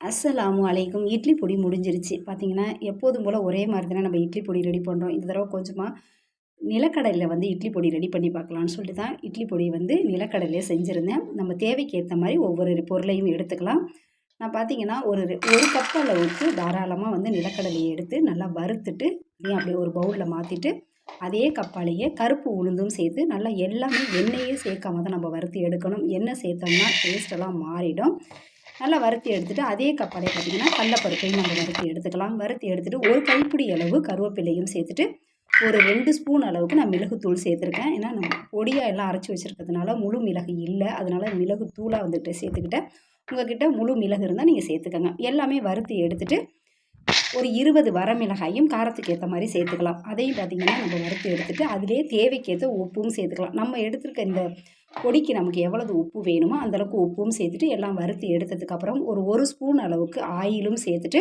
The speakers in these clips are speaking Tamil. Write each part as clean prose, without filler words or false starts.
அஸ்ஸலாமு அலைக்கும். இட்லி பொடி முடிஞ்சிருச்சு. பார்த்தீங்கன்னா, எப்போதும் போல ஒரே மாரி தானே நம்ம இட்லி பொடி ரெடி பண்ணுறோம். இந்த தடவ கொஞ்சமா நிலக்கடலையில வந்து இட்லி பொடி ரெடி பண்ணி பார்க்கலான்னு சொல்லிட்டு தான் இட்லி பொடி வந்து நிலக்கடலையிலே செஞ்சிருந்தேன். நம்ம தேவைக்கு ஏத்த மாரி ஒவ்வொரு பொருளையும் எடுத்துக்கலாம். நான் பார்த்தீங்கன்னா, ஒரு கப் அளவுக்கு தாராளமா வந்து நிலக்கடலைய எடுத்து நல்லா வறுத்துட்டு, அதையும் அப்படியே ஒரு பவுல்ல மாத்திட்டு, அதே கப்பாலேயே கருப்பு உளுந்தும் சேர்த்து நல்லா எல்லாமே எண்ணெயே சேர்க்காம தான் நம்ம வறுத்து எடுக்கணும். எண்ணெய் சேர்த்தோம்னா டேஸ்ட் எல்லாம் மாறிடும். நல்லா வறுத்து எடுத்துட்டு, அதே கப்பாலே பார்த்தீங்கன்னா, கடலப்பருப்பையும் நம்ம வறுத்து எடுத்துக்கலாம். வறுத்து எடுத்துட்டு, ஒரு கைப்பிடி அளவு கருவேப்பிலையும் சேர்த்துட்டு, ஒரு 2 ஸ்பூன் அளவுக்கு நான் மிளகுத்தூள் சேர்த்துருக்கேன். ஏன்னா, நம்ம பொடியா எல்லாம் அரைச்சு வச்சிருக்கிறதுனால முழு மிளகு இல்ல. அதனால மிளகு தூளா வந்துட்டு சேர்த்துக்கிட்டேன். உங்ககிட்ட முழு மிளகு இருந்தா நீங்க சேர்த்துக்கங்க. எல்லாமே வறுத்து எடுத்துட்டு, ஒரு 20 வரமிளகாயும் காரத்துக்கு ஏத்த மாரி சேர்த்துக்கலாம். அதையும் பார்த்தீங்கன்னா, நம்ம வறுத்து எடுத்துட்டு, அதிலேயே தேவைக்கேத்த உப்பும் சேர்த்துக்கலாம். நம்ம எடுத்திருக்க இந்த பொடிக்கு நமக்கு எவ்வளவு உப்பு வேணுமோ, அந்த அளவுக்கு உப்பும் சேர்த்துட்டு, எல்லாம் வறுத்து எடுத்ததுக்கப்புறம், ஒரு 1 ஸ்பூன் அளவுக்கு ஆயிலும் சேர்த்துட்டு,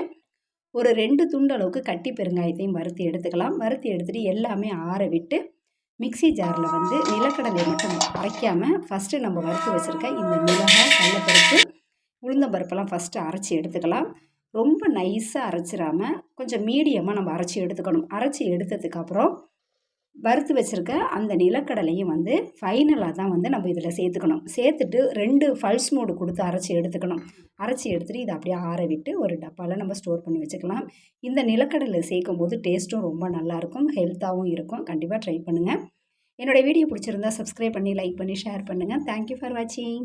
ஒரு 2 துண்டு அளவுக்கு கட்டி பெருங்காயத்தையும் வறுத்து எடுத்துக்கலாம். வறுத்து எடுத்துட்டு எல்லாமே ஆற விட்டு, மிக்ஸி ஜார்ல வந்து நிலக்கடலைய மட்டும் அரைக்காம, ஃபர்ஸ்ட்டு நம்ம வறுத்து வச்சிருக்க இந்த மிளகாய், கடலப்பருப்பு, உளுந்தம் பருப்பெல்லாம் ஃபர்ஸ்ட்டு அரைச்சு எடுத்துக்கலாம். ரொம்ப நைஸா அரைச்சிராம, கொஞ்சம் மீடியமா நம்ம அரைச்சு எடுத்துக்கணும். அரைச்சு எடுத்ததுக்கப்புறம், வறுத்து வச்சிருக்க அந்த நிலக்கடலையும் வந்து ஃபைனலா தான் வந்து நம்ம இதில சேர்த்துக்கணும். சேர்த்துட்டு 2 பல்ஸ் மோடு குடுத்து அரைச்சு எடுத்துக்கணும். அரைச்சு எடுத்துட்டு இத அப்படியே ஆற விட்டு ஒரு டப்பால நம்ம ஸ்டோர் பண்ணி வச்சுக்கலாம். இந்த நிலக்கடலை சேர்க்கும்போது டேஸ்ட்டும் ரொம்ப நல்லாயிருக்கும். ஹெல்த்தாவும் இருக்கும். கண்டிப்பா ட்ரை பண்ணுங்க. என்னோட வீடியோ பிடிச்சிருந்தா சப்ஸ்கிரைப் பண்ணி, லைக் பண்ணி, ஷேர் பண்ணுங்க. தேங்க் யூ ஃபார் வாட்சிங்.